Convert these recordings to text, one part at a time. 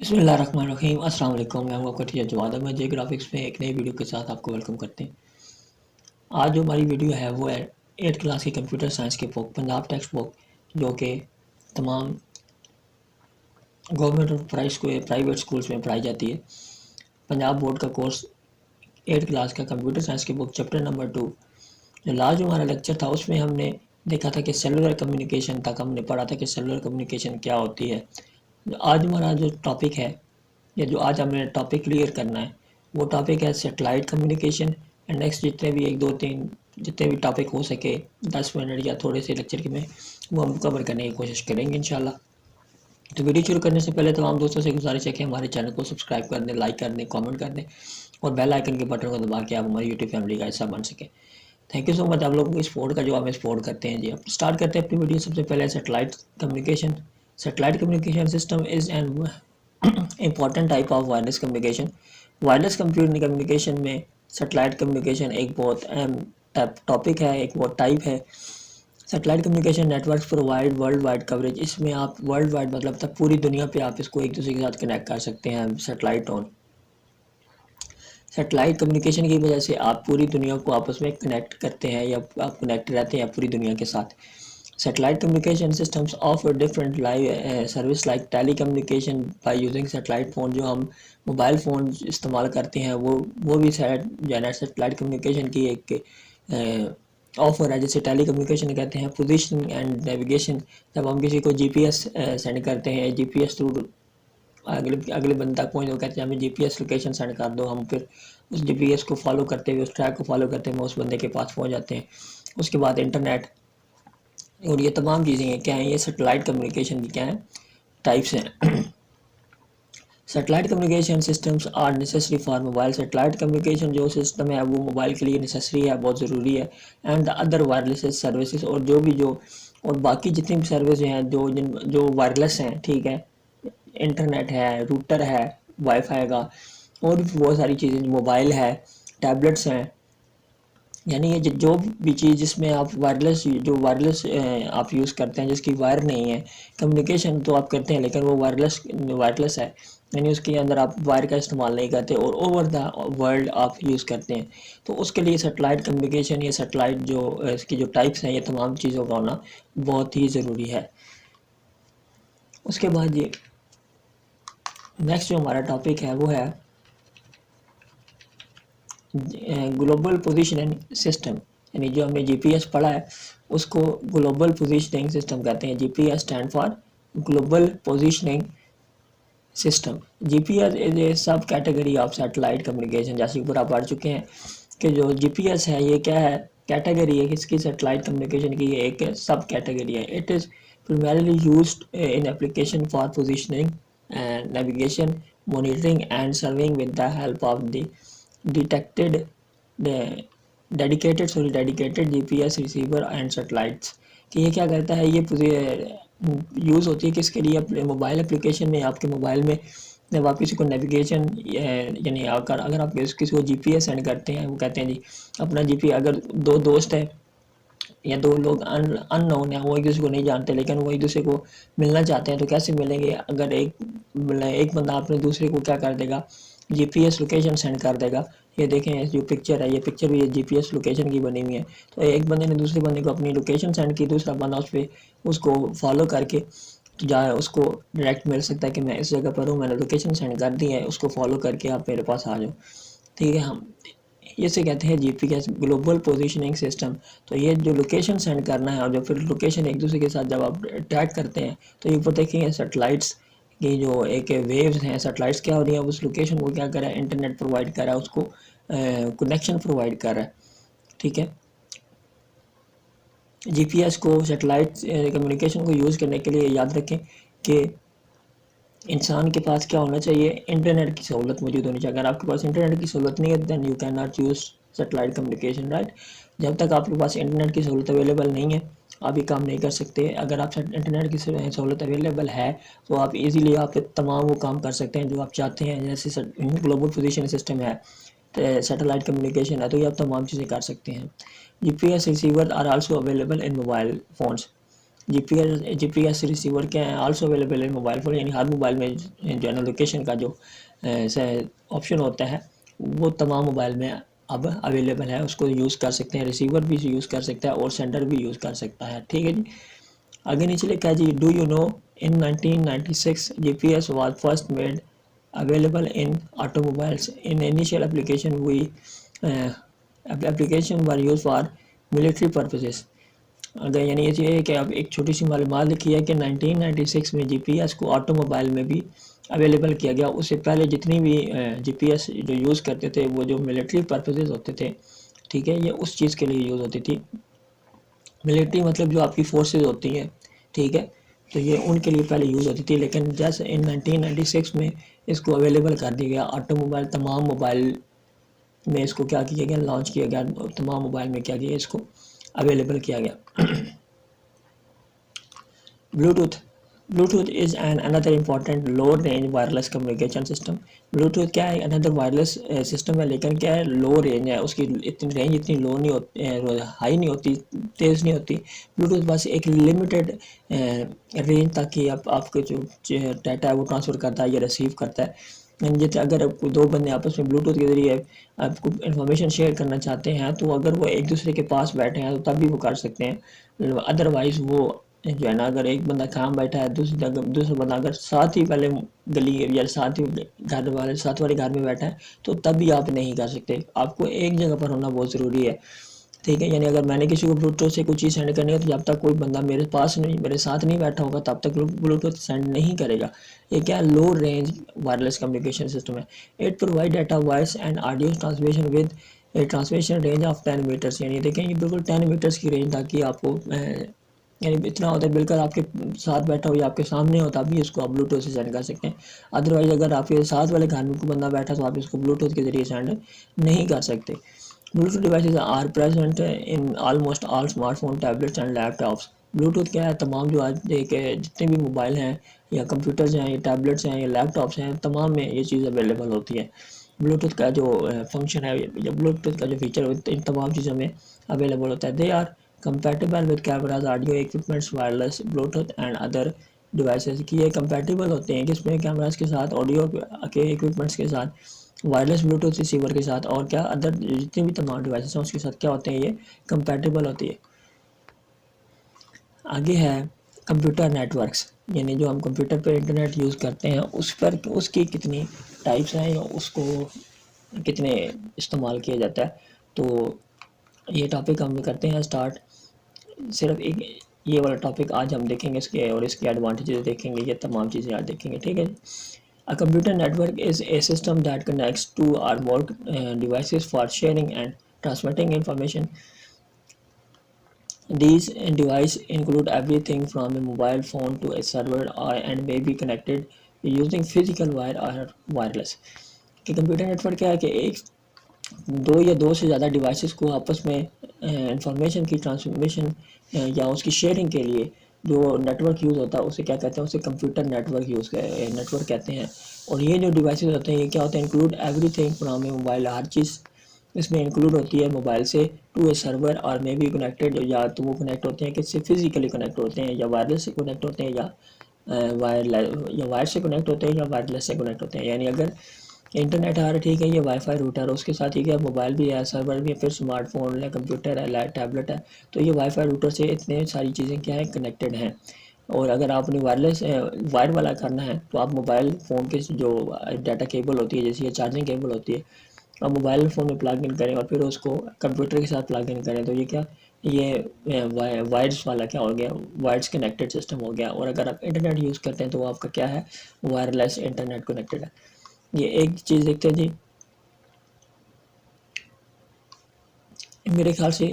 बिस्मिल्लाहिर्रहमानिर्रहीम। अस्सलाम वालेकुम। मैं हूं आपका टीचर जवाद। मैं जे ग्राफिक्स में एक नई वीडियो के साथ आपको वेलकम करते हैं। आज जो हमारी वीडियो है वो है 8th क्लास की कंप्यूटर साइंस की बुक पंजाब टेक्स्ट बुक, जो कि तमाम गवर्नमेंट और प्राइवेट स्कूल्स में पढ़ाई जाती है। पंजाब बोर्ड का कोर्स 8th क्लास का कंप्यूटर साइंस की बुक चैप्टर नंबर 2। जो लास्ट जो हमारा लेक्चर था उसमें हमने देखा था कि सेलुलर कम्युनिकेशन तक हमने पढ़ा था कि सेलुलर कम्युनिकेशन क्या होती है। आज हमारा जो टॉपिक है या जो आज हमें टॉपिक क्लियर करना है वो टॉपिक है सेटेलाइट कम्युनिकेशन। एंड नेक्स्ट जितने भी 1 2 3 जितने भी टॉपिक हो सके 10 मिनट या थोड़े से लेक्चर के में वो हम कवर करने की कोशिश करेंगे इंशाल्लाह। तो वीडियो शुरू करने से पहले तमाम दोस्तों से गुजारिश है कि हमारे चैनल को सब्सक्राइब कर दें, लाइक कर दें, कमेंट कर दें और बेल आइकन के बटन को दबा के आप हमारी यूट्यूब फैमिली का हिस्सा बन सकें। थैंक यू सो मच आप लोगों को सपोर्ट का जो हमें सपोर्ट करते हैं जी। अब स्टार्ट करते हैं अपनी वीडियो। सबसे पहले satellite communication. Satellite communication system is an important type of wireless communication. Wireless communication में सेटेलाइट कम्युनिकेशन एक बहुत अहम टॉपिक है, एक बहुत टाइप है। Satellite communication network provide world wide coverage. इसमें आप वर्ल्ड वाइड मतलब तक पूरी दुनिया पे आप इसको एक दूसरे के साथ कनेक्ट कर सकते हैं। सेटेलाइट ऑन सेटेलाइट कम्युनिकेशन की वजह से आप पूरी दुनिया को आपस में कनेक्ट करते हैं या आप कनेक्ट रहते हैं पूरी दुनिया के साथ। Satellite communication systems offer different service like telecommunication by using satellite phone। जो हम मोबाइल फ़ोन इस्तेमाल करते हैं वो भी जो है ना सेटेलाइट कम्युनिकेशन की एक ऑफर है, जिसे टेली कम्युनिकेशन कहते हैं। Positioning and navigation. जब हम किसी को जीपीएस सेंड करते हैं, जीपीएस थ्रू अगले अगले बंदे तक पहुँच, वो कहते हैं हमें जीपीएस लोकेशन सेंड कर दो, हम फिर उस जीपीएस को फॉलो करते हुए उस ट्रैक को फॉलो करते हुए उस बंदे के पास पहुँच जाते हैं। उसके बाद इंटरनेट और ये तमाम चीज़ें क्या हैं, ये सेटेलाइट कम्युनिकेशन की क्या है टाइप्स हैं। Satellite communication systems are necessary for mobile. Satellite communication जो सिस्टम है वो मोबाइल के लिए नेसेसरी है, बहुत ज़रूरी है। And the other wireless services, और और बाकी जितनी भी सर्विस हैं जो वायरलेस हैं, ठीक है, इंटरनेट है, रूटर है वाईफाई का, और भी बहुत सारी चीज़ें, मोबाइल है, टैबलेट्स हैं, यानी ये जो भी चीज़ जिसमें आप वायरलेस आप यूज़ करते हैं, जिसकी वायर नहीं है, कम्युनिकेशन तो आप करते हैं लेकिन वो वायरलेस है, यानी उसके अंदर आप वायर का इस्तेमाल नहीं करते और ओवर द वर्ल्ड आप यूज़ करते हैं। तो उसके लिए सेटेलाइट कम्युनिकेशन या सेटेलाइट जो इसकी जो टाइप्स हैं, ये तमाम चीज़ों का होना बहुत ही ज़रूरी है। उसके बाद ये नेक्स्ट जो हमारा टॉपिक है वो है ग्लोबल पोजीशनिंग सिस्टम। यानी जो हमने जीपीएस पढ़ा है उसको ग्लोबल पोजीशनिंग सिस्टम कहते हैं। GPS stand for global positioning system. GPS is a सब कैटेगरी ऑफ सैटेलाइट कम्युनिकेशन। जैसे ऊपर आप पढ़ चुके हैं कि जो जीपीएस है ये क्या है, कैटेगरी है किसकी, सैटेलाइट कम्युनिकेशन की, ये एक सब कैटेगरी है। It is primarily used in application for positioning and navigation, monitoring and serving with the help of the detected the dedicated GPS receiver and satellites. कि ये क्या करता है, ये यूज़ होती है किसके लिए, अपने मोबाइल एप्लीकेशन में। आपके मोबाइल में जब आप किसी को नेविगेशन यानी अगर आप किसी को जीपीएस सेंड करते हैं, वो कहते हैं जी अपना जीपी, अगर दो दोस्त हैं या दो लोग अननोन है, वो एक दूसरे को नहीं जानते लेकिन वो एक दूसरे को मिलना चाहते हैं, तो कैसे मिलेंगे, अगर एक बंदा अपने दूसरे को क्या कर देगा, जीपीएस लोकेशन सेंड कर देगा। ये देखें जो पिक्चर है, ये पिक्चर भी जीपीएस लोकेशन की बनी हुई है। तो एक बंदे ने दूसरे बंदे को अपनी लोकेशन सेंड की, दूसरा बंदा उस पर उसको फॉलो करके जाए, उसको डायरेक्ट मिल सकता है कि मैं इस जगह पर हूँ, मैंने लोकेशन सेंड कर दी है, उसको फॉलो करके आप मेरे पास आ जाओ, ठीक है। हम इसे कहते हैं जीपीएस ग्लोबल पोजीशनिंग सिस्टम। तो ये जो लोकेशन सेंड करना है और जो फिर लोकेशन एक दूसरे के साथ जब आप ट्रैक करते हैं, तो ये ऊपर देखेंगे सेटेलाइट्स की जो एक वेव्स हैं, सेटेलाइट्स क्या हो रही है, उस लोकेशन को क्या कर रहा है, इंटरनेट प्रोवाइड कर रहा है, उसको कनेक्शन प्रोवाइड कर रहा है, ठीक है। जीपीएस को सेटेलाइट कम्युनिकेशन को यूज़ करने के लिए याद रखें कि इंसान के पास क्या होना चाहिए, इंटरनेट की सहूलत मौजूद होनी चाहिए। अगर आपके पास इंटरनेट की सहूलत नहीं है then you can not use satellite communication, right. जब तक आपके पास इंटरनेट की सहूलत अवेलेबल नहीं है आप ये काम नहीं कर सकते। अगर आप इंटरनेट की सहूलत अवेलेबल है तो आप इजीली आप तमाम वो काम कर सकते हैं जो आप चाहते हैं। जैसे ग्लोबल पोजीशन सिस्टम है, सेटेलाइट कम्युनिकेशन है, तो ये आप तमाम चीज़ें कर सकते हैं। GPS receiver are also available in mobile phones. GPS receiver क्या है, also available in mobile phone, यानी हर मोबाइल में जो है ना लोकेशन का जो ऑप्शन होता है वो तमाम मोबाइल में अब अवेलेबल है, उसको यूज़ कर सकते हैं, रिसीवर भी यूज़ कर सकता है और सेंडर भी यूज़ कर सकता है। ठीक है जी। आगे नीचे लिखा है जी, do you know in 1996 GPS was first made available in automobiles, in initial application we application were use for military purposes. अगर यानी ये है कि अब एक छोटी सी मालूमात लिखी है कि 1996 में जीपीएस को ऑटोमोबाइल में भी अवेलेबल किया गया। उससे पहले जितनी भी जीपीएस जो यूज़ करते थे वो जो मिलिट्री पर्पसेस होते थे, ठीक है, ये उस चीज़ के लिए यूज़ होती थी। मिलिट्री मतलब जो आपकी फोर्सेस होती हैं, ठीक है, तो ये उनके लिए पहले यूज़ होती थी, लेकिन जैसे इन 1996 में इसको अवेलेबल कर दिया गया ऑटोमोबाइल, तमाम मोबाइल में इसको क्या किया गया, लॉन्च किया गया, तमाम मोबाइल में क्या किया, इसको अवेलेबल किया गया। Bluetooth Bluetooth is an another important low range wireless communication system. Bluetooth क्या है, अनदर वायरलेस सिस्टम है, लेकिन क्या है, लो रेंज है, उसकी इतनी रेंज इतनी लो नहीं होती, हाई नहीं होती, तेज़ नहीं होती। ब्लूटूथ बस एक लिमिटेड रेंज तक ही आपके जो डाटा है वो ट्रांसफ़र करता है या रिसीव करता है। जैसे अगर दो बंदे आपस में ब्लूटूथ के ज़रिए आपको इन्फॉर्मेशन शेयर करना चाहते हैं, तो अगर वो एक दूसरे के पास बैठे हैं तो तब भी वो कर सकते हैं। अदरवाइज़ वो जो है ना, अगर एक बंदा काम बैठा है, दूसरा बंदा अगर साथ ही पहले गली या साथ ही घर वाले साथ वाले घर में बैठा है, तो तब भी आप नहीं कर सकते। आपको एक जगह पर होना बहुत ज़रूरी है। ठीक है, यानी अगर मैंने किसी को ब्लूटूथ से कुछ चीज़ सेंड करनी है, तो जब तक कोई बंदा मेरे पास नहीं, मेरे साथ नहीं बैठा होगा, तब तक ब्लूटूथ सेंड नहीं करेगा। ये क्या, low range wireless communication system है। It provide data, voice and audio transmission with a transmission range of 10 meters. यानी देखें, ये बिल्कुल 10 मीटर्स की रेंज ताकि आपको यानी इतना होता है, बिल्कुल आपके साथ बैठा हो या आपके सामने हो तब भी इसको आप ब्लूटूथ से सेंड कर सकते हैं। अदरवाइज़ अगर आपके साथ वाले घर में कोई बंदा बैठा तो आप इसको ब्लूटूथ के ज़रिए सेंड नहीं कर सकते। Bluetooth devices are present in almost all smartphone, tablets and laptops. Bluetooth क्या है, तमाम जो आज के जितने भी मोबाइल हैं या कंप्यूटर्स हैं या टैबलेट्स हैं या लैपटॉप्स हैं, तमाम में ये चीज़ अवेलेबल होती है। ब्लूटूथ का जो फंक्शन है या ब्लूटूथ का जो फीचर इन तमाम चीज़ों में अवेलेबल होता है। They are compatible with cameras, audio equipments, wireless, Bluetooth and other devices। कि ये compatible होते हैं किसमें, कैमरास के साथ, ऑडियो के इक्विपमेंट्स के साथ, वायरलेस ब्लूटूथ रिसीवर के साथ, और क्या अदर जितने भी तमाम डिवाइसेस हैं उसके साथ क्या होते हैं, ये compatible होती है। आगे है कंप्यूटर नेटवर्क्स, यानी जो हम कंप्यूटर पर इंटरनेट यूज़ करते हैं उस पर उसकी कितनी टाइप्स हैं या उसको कितने इस्तेमाल किया जाता है। तो ये टॉपिक हम करते हैं स्टार्ट। सिर्फ एक ये वाला टॉपिक आज हम देखेंगे, इसके और इसके एडवांटेजेस देखेंगे, ये तमाम चीज़ें आज देखेंगे। ठीक है। A computer network is a system that connects two or more devices for sharing and transmitting information. These devices include everything from a mobile phone to a server and may be connected using physical wire or wireless। कि computer network क्या है कि एक दो या दो से ज़्यादा डिवाइसेस को आपस में इंफॉर्मेशन की ट्रांसमिशन या उसकी शेयरिंग के लिए जो नेटवर्क यूज़ होता है उसे क्या कहते हैं, उसे कंप्यूटर नेटवर्क कहते हैं। और ये जो डिवाइसेस होते हैं ये क्या होते हैं, include everything from a mobile, हर चीज़ इसमें इंक्लूड होती है मोबाइल से, टू ए सर्वर और मे बी कनेक्टेड, या तो वो कनेक्ट होते हैं किससे, फिजिकली कनेक्ट होते हैं या वायरलेस से कनेक्ट होते हैं या वायर से कनेक्ट होते हैं या वायरलेस से कनेक्ट होते हैं। यानी अगर इंटरनेट आ रहा है, ठीक है, ये वाईफाई रूटर है, उसके साथ ही क्या मोबाइल भी है, सर्वर भी है, फिर स्मार्टफोन है, कंप्यूटर है, टैबलेट है, तो ये वाईफाई रूटर से इतने सारी चीज़ें क्या है, कनेक्टेड हैं। और अगर आपने वायरलेस वायर वाला करना है तो आप मोबाइल फ़ोन के जो डाटा केबल होती है, जैसे ये चार्जिंग केबल होती है, आप मोबाइल फ़ोन में प्लग इन करें और फिर उसको कंप्यूटर के साथ प्लग इन करें, तो ये क्या, ये वायर्स वाला क्या हो गया, वायर्स कनेक्टेड सिस्टम हो गया। और अगर आप इंटरनेट यूज़ करते हैं तो आपका क्या है, वायरलेस इंटरनेट कनेक्टेड है। ये एक चीज़ देखते हैं जी, मेरे ख्याल से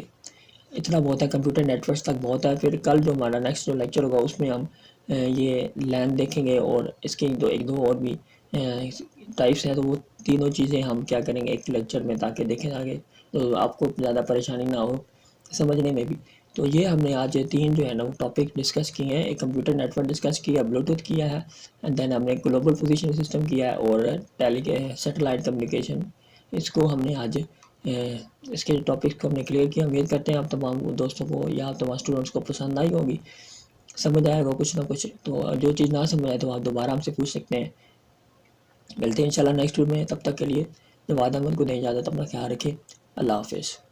इतना बहुत है, कंप्यूटर नेटवर्क्स तक बहुत है। फिर कल जो हमारा नेक्स्ट जो लेक्चर होगा उसमें हम ये लैन देखेंगे और इसके एक दो और भी टाइप्स हैं, तो वो तीनों चीज़ें हम क्या करेंगे एक लेक्चर में, ताकि देखें आगे तो आपको ज़्यादा परेशानी ना हो समझने में भी। तो ये हमने आज तीन जो है ना वो टॉपिक डिस्कस किए हैं। एक कंप्यूटर नेटवर्क डिस्कस किया, ब्लूटूथ किया है, एंड देन हमने ग्लोबल पोजीशन सिस्टम किया है, और सैटेलाइट कम्युनिकेशन, इसको हमने आज इसके टॉपिक को हमने क्लियर किया। उम्मीद करते हैं आप तमाम दोस्तों को या आप तमाम स्टूडेंट्स को पसंद आई होगी। समझ आएगा कुछ ना कुछ। तो जो चीज़ ना समझ आए तो आप दोबारा हमसे पूछ सकते हैं। मिलते हैं इंशाल्लाह नेक्स्ट वीडियो में, तब तक के लिए जब आदम को दें इजाज़त, अपना ख्याल रखें। अल्लाह हाफिज़।